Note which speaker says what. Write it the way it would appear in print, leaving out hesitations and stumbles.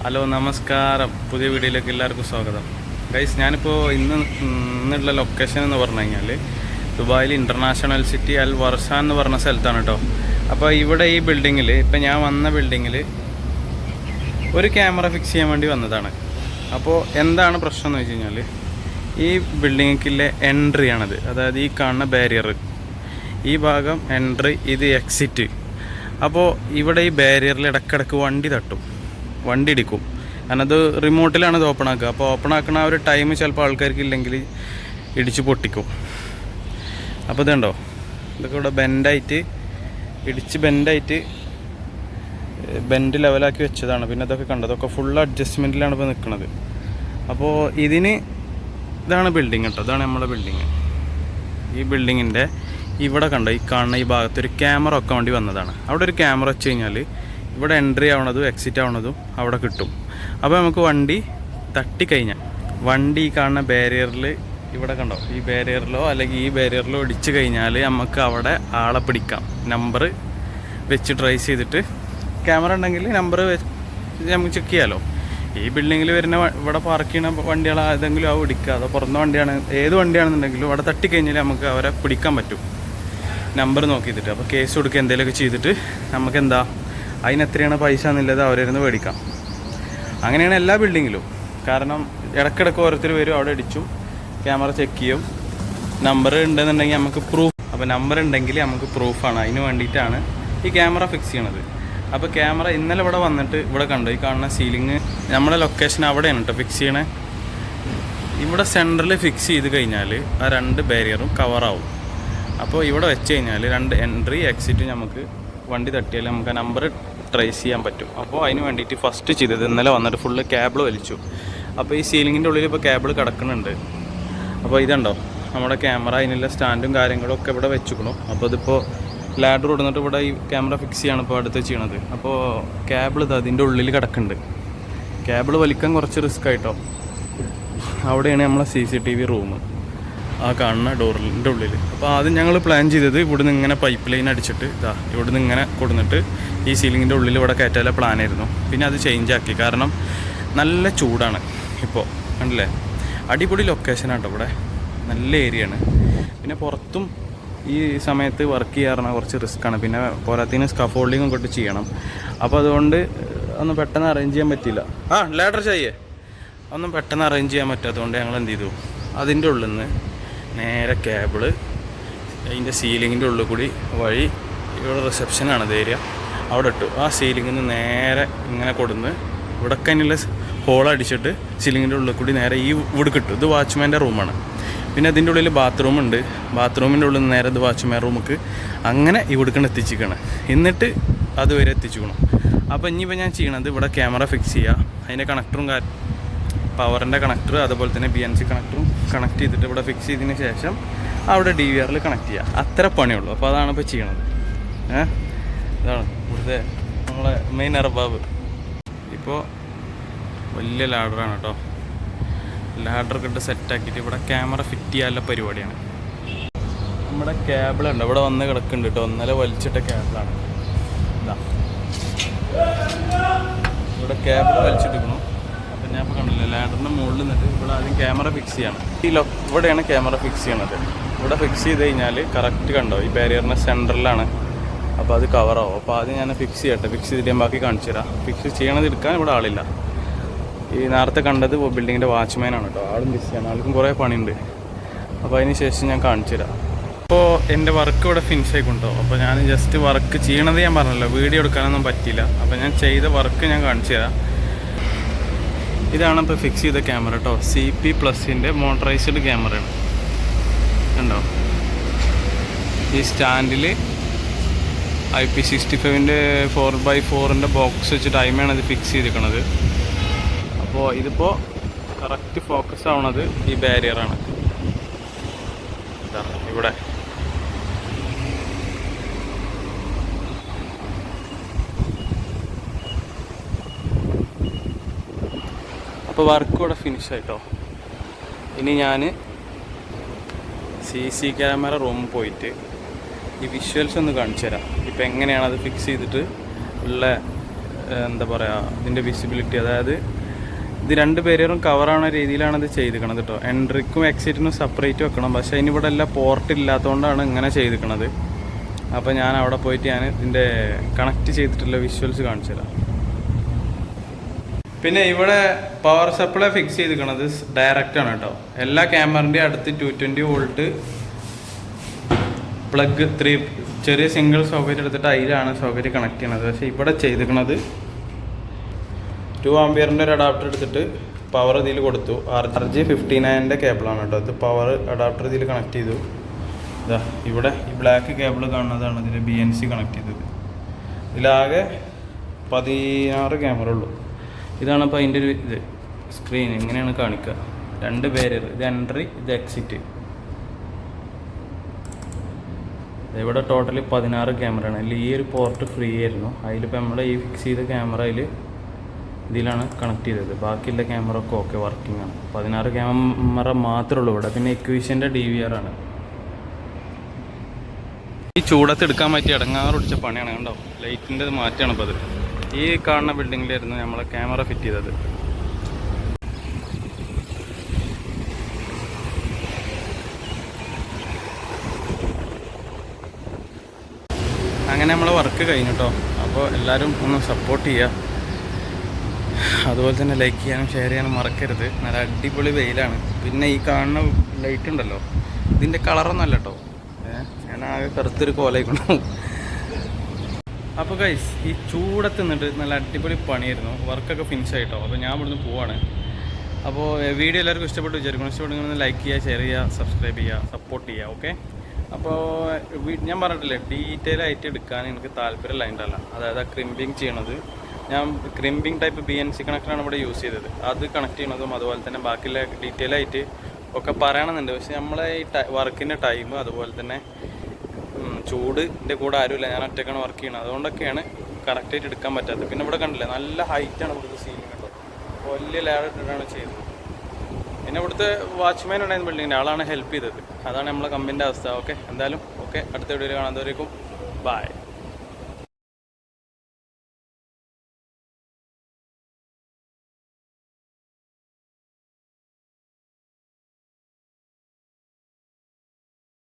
Speaker 1: Hello നമസ്കാരം, പുതിയ വീഡിയോയിലേക്ക് എല്ലാവർക്കും സ്വാഗതം. ഗൈസ്, ഞാനിപ്പോൾ ഇന്നുള്ള ലൊക്കേഷൻ എന്ന് പറഞ്ഞു കഴിഞ്ഞാൽ ദുബായിൽ ഇൻ്റർനാഷണൽ സിറ്റി അൽ വർഷാൻ എന്ന് പറഞ്ഞ സ്ഥലത്താണ് കേട്ടോ. അപ്പോൾ ഇവിടെ ഈ ബിൽഡിങ്ങിൽ, ഇപ്പം ഞാൻ വന്ന ബിൽഡിങ്ങിൽ ഒരു ക്യാമറ ഫിക്സ് ചെയ്യാൻ വേണ്ടി വന്നതാണ്. അപ്പോൾ എന്താണ് പ്രശ്നം എന്ന് വെച്ച് കഴിഞ്ഞാൽ, ഈ ബിൽഡിങ്ങിലെ എൻട്രി ആണത്. അതായത് ഈ കാണുന്ന ബാരിയർ, ഈ ഭാഗം എൻട്രി, ഇത് എക്സിറ്റ്. അപ്പോൾ ഇവിടെ ഈ ബാരിയറിൽ ഇടയ്ക്കിടയ്ക്ക് വണ്ടി തട്ടും, വണ്ടി ഇടിക്കും. കാരണം അത് റിമോട്ടിലാണ് ഇത് ഓപ്പൺ ആക്കുക. അപ്പോൾ ഓപ്പൺ ആക്കുന്ന ആ ഒരു ടൈം ചിലപ്പോൾ ആൾക്കാർക്ക് ഇല്ലെങ്കിൽ ഇടിച്ച് പൊട്ടിക്കും. അപ്പോൾ ഇതുണ്ടോ, ഇതൊക്കെ ഇവിടെ ബെൻഡായിട്ട് ഇടിച്ച് ബെൻഡ് ലെവലാക്കി വെച്ചതാണ്. പിന്നെ അതൊക്കെ കണ്ടതൊക്കെ ഫുൾ അഡ്ജസ്റ്റ്മെൻറ്റിലാണ് ഇപ്പോൾ നിൽക്കുന്നത്. അപ്പോൾ ഇതാണ് ബിൽഡിങ് കേട്ടോ, ഇതാണ് നമ്മളെ ബിൽഡിങ്. ഈ ബിൽഡിങ്ങിൻ്റെ ഇവിടെ കണ്ടോ, ഈ കാണുന്ന ഈ ഭാഗത്തൊരു ക്യാമറ ഒക്കെ വേണ്ടി വന്നതാണ്. അവിടെ ഒരു ക്യാമറ വെച്ച് കഴിഞ്ഞാൽ ഇവിടെ എൻട്രി ആവണതും എക്സിറ്റ് ആവണതും അവിടെ കിട്ടും. അപ്പോൾ നമുക്ക് വണ്ടി തട്ടിക്കഴിഞ്ഞാൽ, വണ്ടി ഈ കാണുന്ന ബാരിയറിൽ ഇവിടെ കണ്ടോ, ഈ ബാരിയറിലോ അല്ലെങ്കിൽ ഈ ബാരിയറിലോ ഇടിച്ചു കഴിഞ്ഞാൽ നമുക്ക് അവിടെ ആളെ പിടിക്കാം. നമ്പർ വെച്ച് ട്രേസ് ചെയ്തിട്ട്, ക്യാമറ ഉണ്ടെങ്കിൽ നമ്പർ നമുക്ക് ചെക്ക് ചെയ്യാമല്ലോ. ഈ ബിൽഡിങ്ങിൽ വരുന്ന ഇവിടെ പാർക്ക് ചെയ്യുന്ന വണ്ടികൾ ഏതെങ്കിലും ആവും ഇടിക്കുക, അതോ പുറന്ന വണ്ടിയാണ്, ഏത് വണ്ടിയാണെന്നുണ്ടെങ്കിലും അവിടെ തട്ടിക്കഴിഞ്ഞാൽ നമുക്ക് അവരെ പിടിക്കാൻ പറ്റും, നമ്പർ നോക്കിയിട്ട്. അപ്പോൾ കേസ് കൊടുക്കുക, എന്തെങ്കിലുമൊക്കെ ചെയ്തിട്ട് നമുക്ക് എന്താ അതിന് എത്രയാണ് പൈസ എന്നുള്ളത് അവരിരുന്ന് മേടിക്കാം. അങ്ങനെയാണ് എല്ലാ ബിൽഡിങ്ങിലും. കാരണം ഇടയ്ക്കിടയ്ക്ക് ഓരോരുത്തർ വരും, അവിടെ അടിച്ചും ക്യാമറ ചെക്ക് ചെയ്യും. നമ്പർ ഉണ്ടെന്നുണ്ടെങ്കിൽ നമുക്ക് പ്രൂഫ്, അപ്പോൾ നമ്പർ ഉണ്ടെങ്കിൽ നമുക്ക് പ്രൂഫാണ്. അതിന് വേണ്ടിയിട്ടാണ് ഈ ക്യാമറ ഫിക്സ് ചെയ്യണത്. അപ്പോൾ ക്യാമറ ഇന്നലെ ഇവിടെ വന്നിട്ട് ഇവിടെ കണ്ടു, ഈ കാണുന്ന സീലിങ് നമ്മുടെ ലൊക്കേഷൻ അവിടെയാണ് കേട്ടോ ഫിക്സ് ചെയ്യണേ. ഇവിടെ സെൻറ്ററിൽ ഫിക്സ് ചെയ്ത് കഴിഞ്ഞാൽ ആ രണ്ട് ബാരിയറും കവറാവും. അപ്പോൾ ഇവിടെ വെച്ച് കഴിഞ്ഞാൽ രണ്ട് എൻട്രി എക്സിറ്റ് നമുക്ക് വണ്ടി തട്ടിയാൽ നമുക്ക് ആ നമ്പർ ട്രേസ് ചെയ്യാൻ പറ്റും. അപ്പോൾ അതിന് വേണ്ടിയിട്ട് ഫസ്റ്റ് ചെയ്തത്, ഇന്നലെ വന്നിട്ട് ഫുള്ള് കേബിൾ വലിച്ചു. അപ്പോൾ ഈ സീലിങ്ങിൻ്റെ ഉള്ളിൽ ഇപ്പോൾ കേബിൾ കിടക്കുന്നുണ്ട്. അപ്പോൾ ഇതുണ്ടോ നമ്മുടെ ക്യാമറ, അതിനുള്ള സ്റ്റാൻഡും കാര്യങ്ങളും ഒക്കെ ഇവിടെ വെച്ചുക്കണം. അപ്പോൾ ഇതിപ്പോൾ ലാഡർ കൊടുത്തിട്ട് ഇവിടെ ഈ ക്യാമറ ഫിക്സ് ചെയ്യാണ് ഇപ്പോൾ അടുത്ത് ചെയ്യണത്. അപ്പോൾ കേബിൾ ഇത് അതിൻ്റെ ഉള്ളിൽ കിടക്കുന്നുണ്ട്. കേബിൾ വലിക്കാൻ കുറച്ച് റിസ്ക് ആയിട്ടോ. അവിടെയാണ് നമ്മളെ CCTV റൂം, ആ കാണുന്ന ഡോറിൻ്റെ ഉള്ളിൽ. അപ്പോൾ ആദ്യം ഞങ്ങൾ പ്ലാൻ ചെയ്തത് ഇവിടുന്ന് ഇങ്ങനെ പൈപ്പ് ലൈൻ അടിച്ചിട്ട് ഇവിടുന്ന് ഇങ്ങനെ കൊടുത്തിട്ട് ഈ സീലിങ്ങിൻ്റെ ഉള്ളിൽ ഇവിടെ കയറ്റാനുള്ള പ്ലാനായിരുന്നു. പിന്നെ അത് ചേഞ്ച് ആക്കി, കാരണം നല്ല ചൂടാണ് ഇപ്പോൾ, കണ്ടില്ലേ. അടിപൊളി ലൊക്കേഷനാണ് കേട്ടോ, ഇവിടെ നല്ല ഏരിയയാണ്. പിന്നെ പുറത്തും ഈ സമയത്ത് വർക്ക് ചെയ്യാറുണ്ട്, കുറച്ച് റിസ്ക്കാണ്. പിന്നെ പോരാത്തതിന് സ്കഫോൾഡിങ്ങും കൊണ്ട് ചെയ്യണം. അപ്പോൾ അതുകൊണ്ട് ഒന്നും പെട്ടെന്ന് അറേഞ്ച് ചെയ്യാൻ പറ്റില്ല. ലാഡർ ചെയ്യേ ഒന്നും പെട്ടെന്ന് അറേഞ്ച് ചെയ്യാൻ പറ്റാത്തതുകൊണ്ട് ഞങ്ങൾ എന്ത് ചെയ്തു, അതിൻ്റെ ഉള്ളിൽ നിന്ന് നേരെ കേബിള് അതിൻ്റെ സീലിങ്ങിൻ്റെ ഉള്ളിൽ കൂടി വഴി, ഇവിടെ റിസപ്ഷനാണ് ഏരിയ, അവിടെ ഇട്ടു. ആ സീലിങ്ങിൽ നിന്ന് നേരെ ഇങ്ങനെ കൊടുന്ന് ഇവിടെ അതിനുള്ള ഹോൾ അടിച്ചിട്ട് സീലിങ്ങിൻ്റെ ഉള്ളിൽ കൂടി നേരെ ഈ ഇവിടെ കിട്ടും. ഇത് വാച്ച്മാൻ്റെ റൂമാണ്. പിന്നെ അതിൻ്റെ ഉള്ളിൽ ബാത്റൂം ഉണ്ട്. ബാത്റൂമിൻ്റെ ഉള്ളിൽ നിന്ന് നേരെ ഇത് വാച്ച്മാൻ റൂമുക്ക് അങ്ങനെ ഇവിടേക്കാണ് എത്തിച്ചിരിക്കണം. എന്നിട്ട് അതുവരെ എത്തിച്ചിക്കണം. അപ്പോൾ ഇനിയിപ്പോൾ ഞാൻ ചെയ്യണത് ഇവിടെ ക്യാമറ ഫിക്സ് ചെയ്യുക, അതിൻ്റെ കണക്ടറും പവറിൻ്റെ കണക്ടർ, അതുപോലെ തന്നെ BNC കണക്ടറും കണക്ട് ചെയ്തിട്ട് ഇവിടെ ഫിക്സ് ചെയ്തതിന് ശേഷം അവിടെ DVRൽ കണക്ട് ചെയ്യുക. അത്ര പണിയുള്ളൂ. അപ്പോൾ അതാണ് ഇപ്പോൾ ചെയ്യണത്. ഇതാണ് ഇവിടുത്തെ നമ്മളെ മെയിൻ അർബാബ്. ഇപ്പോൾ വലിയ ലാഡറാണ് കേട്ടോ. ലാഡറൊക്കെ ഇട്ട് സെറ്റാക്കിയിട്ട് ഇവിടെ ക്യാമറ ഫിറ്റ് ചെയ്യാനുള്ള പരിപാടിയാണ്. നമ്മുടെ കേബിളുണ്ട് ഇവിടെ വന്ന് കിടക്കുന്നുണ്ട് കേട്ടോ. ഇന്നലെ വലിച്ചിട്ട കേബിളാണ്. ഇതാ ഇവിടെ കേബിൾ വലിച്ചിട്ടിരിക്കണം. അപ്പം ഞാൻ ഇപ്പോൾ കണ്ടില്ല, ലാഡറിൻ്റെ മുകളിൽ നിന്നിട്ട് ഇവിടെ ആദ്യം ക്യാമറ ഫിക്സ് ചെയ്യണം. ഇവിടെയാണ് ക്യാമറ ഫിക്സ് ചെയ്യണത്. ഇവിടെ ഫിക്സ് ചെയ്ത് കഴിഞ്ഞാൽ കറക്റ്റ് കണ്ടോ, ഈ ബാരിയറിൻ്റെ സെൻറ്ററിലാണ്. അപ്പോൾ അത് കവറാവും. അപ്പോൾ ആദ്യം ഞാൻ ഫിക്സ് ചെയ്യട്ടെ. ഫിക്സ് ചെയ്തിട്ട് ഞാൻ ബാക്കി കാണിച്ചു തരാം. ഫിക്സ് ചെയ്യണത് എടുക്കാൻ ഇവിടെ ആളില്ല. ഈ നേരത്തെ കണ്ടത് ബിൽഡിങ്ങിൻ്റെ വാച്ച്മാനാണ് കേട്ടോ. ആളും ബിസിയാണ്, ആൾക്കും കുറേ പണിയുണ്ട്. അപ്പോൾ അതിന് ശേഷം ഞാൻ കാണിച്ചു തരാം. അപ്പോൾ എൻ്റെ വർക്ക് ഇവിടെ ഫിനിഷ് ആയിക്കൊണ്ടോ. അപ്പോൾ ഞാൻ ജസ്റ്റ് വർക്ക് ചെയ്യണത് ഞാൻ പറഞ്ഞല്ലോ, വീഡിയോ എടുക്കാനൊന്നും പറ്റിയില്ല. അപ്പോൾ ഞാൻ ചെയ്ത വർക്ക് ഞാൻ കാണിച്ചു തരാം. ഇതാണ് ഇപ്പോൾ ഫിക്സ് ചെയ്ത ക്യാമറ കേട്ടോ. CP+ൻ്റെ മോട്ടറൈസ്ഡ് ക്യാമറയാണ്. കണ്ടോ, ഈ സ്റ്റാൻഡിൽ IP65ൻ്റെ 4x4ൻ്റെ ബോക്സ് വെച്ചിട്ട് ടൈമാണ് ഇത് ഫിക്സ് ചെയ്തിരിക്കണത്. അപ്പോൾ ഇതിപ്പോൾ കറക്റ്റ് ഫോക്കസ് ആവണത് ഈ ബാരിയറാണ്. ഇവിടെ അപ്പോൾ വർക്ക് ഇവിടെ ഫിനിഷ് ആയിട്ടോ. ഇനി ഞാൻ CC ക്യാമറ റൂമിൽ പോയിട്ട് ഈ വിഷ്വൽസ് ഒന്ന് കാണിച്ചു തരാം. ഇപ്പോൾ എങ്ങനെയാണ് അത് ഫിക്സ് ചെയ്തിട്ട് ഉള്ള എന്താ പറയുക ഇതിൻ്റെ വിസിബിലിറ്റി, അതായത് ഇത് 2 ബാരിയറും കവറാവുന്ന രീതിയിലാണ് ഇത് ചെയ്തിരിക്കണത് കേട്ടോ. എൻട്രിക്കും എക്സിറ്റിനും സെപ്പറേറ്റ് വെക്കണം, പക്ഷേ അതിനിവിടെ എല്ലാം പോർട്ട് ഇല്ലാത്തതുകൊണ്ടാണ് ഇങ്ങനെ ചെയ്തിരിക്കണത്. അപ്പോൾ ഞാൻ അവിടെ പോയിട്ട് ഞാൻ ഇതിൻ്റെ കണക്ട് ചെയ്തിട്ടുള്ള വിഷ്വൽസ് കാണിച്ചു തരാം. പിന്നെ ഇവിടെ പവർ സപ്ലൈ ഫിക്സ് ചെയ്തിരിക്കണത് ഡയറക്റ്റ് ആണ് കേട്ടോ. എല്ലാ ക്യാമറൻ്റെ അടുത്ത് 220 വോൾട്ട് പ്ലഗ് 3 ചെറിയ സിംഗിൾ സോക്കറ്റ് എടുത്തിട്ട് അതിലാണ് സോക്കറ്റ് കണക്ട് ചെയ്യണത്. പക്ഷേ ഇവിടെ ചെയ്തിരിക്കണത് 2 ആംപിയറിൻ്റെ ഒരു അഡാപ്റ്റർ എടുത്തിട്ട് പവർ ഇതിൽ കൊടുത്തു. RG59ൻ്റെ കേബിളാണ് കേട്ടോ. ഇത് പവർ അഡാപ്റ്റർ ഇതിൽ കണക്ട് ചെയ്തു. ഇതാ ഇവിടെ ഈ ബ്ലാക്ക് കേബിൾ കാണുന്നതാണ് ഇതിൽ BNC കണക്ട് ചെയ്തത്. ഇതിലാകെ 16 ക്യാമറ ഉള്ളൂ. ഇതാണ് അപ്പോൾ അതിൻ്റെ ഒരു ഇത് സ്ക്രീൻ ഇങ്ങനെയാണ് കാണിക്കുക. 2 ബാരിയർ, ഇത് എൻട്രി, ഇത് എക്സിറ്റ്. ഇവിടെ ടോട്ടലി 16 ക്യാമറയാണ്. അതിൽ ഈ ഒരു പോർട്ട് ഫ്രീ ആയിരുന്നു. അതിലിപ്പോൾ നമ്മൾ ഈ ഫിക്സ് ചെയ്ത ക്യാമറയിൽ ഇതിലാണ് കണക്ട് ചെയ്തത്. ബാക്കിയുള്ള ക്യാമറ ഒക്കെ ഓക്കെ വർക്കിംഗ് ആണ്. 16 ക്യാമറ മാത്രമേ ഉള്ളൂ ഇവിടെ. പിന്നെ എക്വിഷൻ്റെ DVR ആണ്. ഈ ചൂടത്ത് എടുക്കാൻ പറ്റിയ ഇടങ്ങാറ് പിടിച്ച പണിയാണ് കണ്ടോ. ലൈറ്റിൻ്റെ മാറ്റമാണ് ഇപ്പോൾ അത്. ഈ കാണുന്ന ബിൽഡിങ്ങിലായിരുന്നു നമ്മളെ ക്യാമറ ഫിറ്റ് ചെയ്തത്. അങ്ങനെ നമ്മളെ വർക്ക് കഴിഞ്ഞു കേട്ടോ. അപ്പോൾ എല്ലാവരും ഒന്ന് സപ്പോർട്ട് ചെയ്യുക. അതുപോലെ തന്നെ ലൈക്ക് ചെയ്യാനും ഷെയർ ചെയ്യാനും മറക്കരുത്. നല്ല അടിപൊളി വെയിലാണ്. പിന്നെ ഈ കാണുന്ന ലൈറ്റ് ഉണ്ടല്ലോ, ഇതിൻ്റെ കളറൊന്നും അല്ല കേട്ടോ. ഞാൻ ആകെ കറുത്തൊരു കോലായിക്കൊണ്ടാവും. അപ്പോൾ ഗൈസ്, ഈ ചൂടത്ത് നിന്നിട്ട് നല്ല അടിപൊളി പണിയായിരുന്നു. വർക്കൊക്കെ ഫിനിഷ് ആയിട്ടോ. അപ്പോൾ ഞാൻ ഇവിടുന്ന് പോവാണ്. അപ്പോൾ വീഡിയോ എല്ലാവർക്കും ഇഷ്ടപ്പെട്ടു വിചാരിക്കണം. ഇഷ്ടപ്പെടുന്ന ലൈക്ക് ചെയ്യുക, ഷെയർ ചെയ്യുക, സബ്സ്ക്രൈബ് ചെയ്യുക, സപ്പോർട്ട് ചെയ്യുക. ഓക്കെ. അപ്പോൾ ഞാൻ പറഞ്ഞിട്ടില്ലേ, ഡീറ്റെയിൽ ആയിട്ട് എടുക്കാൻ എനിക്ക് താല്പര്യമില്ല. അതായത് ആ ക്രിമ്പിങ് ചെയ്യണത് ഞാൻ ക്രിമ്പിങ് ടൈപ്പ് BNC കണക്ടറാണ് ഇവിടെ യൂസ് ചെയ്തത്. അത് കണക്ട് ചെയ്യണതും അതുപോലെ തന്നെ ബാക്കിയുള്ള ഡീറ്റെയിൽ ആയിട്ട് ഒക്കെ പറയണമെന്നുണ്ട്. പക്ഷെ നമ്മളെ ഈ വർക്കിൻ്റെ ടൈം അതുപോലെ തന്നെ ചൂടിൻ്റെ കൂടെ ആരുമില്ല, ഞാൻ ഒറ്റയ്ക്കാണ് വർക്ക് ചെയ്യണത്. അതുകൊണ്ടൊക്കെയാണ് കറക്റ്റായിട്ട് എടുക്കാൻ പറ്റാത്തത്. പിന്നെ ഇവിടെ കണ്ടില്ലേ, നല്ല ഹൈറ്റാണ് ഇവിടുത്തെ സീലിംഗ് കേട്ടോ. വലിയ ലാഡർ ഇട്ടിട്ടാണ് ചെയ്തത്. പിന്നെ ഇവിടുത്തെ വാച്ച്മാൻ ഉണ്ടായിരുന്ന ബിൽഡിങ്ങിൻ്റെ ആളാണ് ഹെൽപ്പ് ചെയ്തത്. അതാണ് നമ്മളെ കമ്പനിൻ്റെ അവസ്ഥ. ഓക്കെ, എന്തായാലും ഓക്കെ, അടുത്ത വീഡിയോയിൽ കാണാൻ. ബൈ.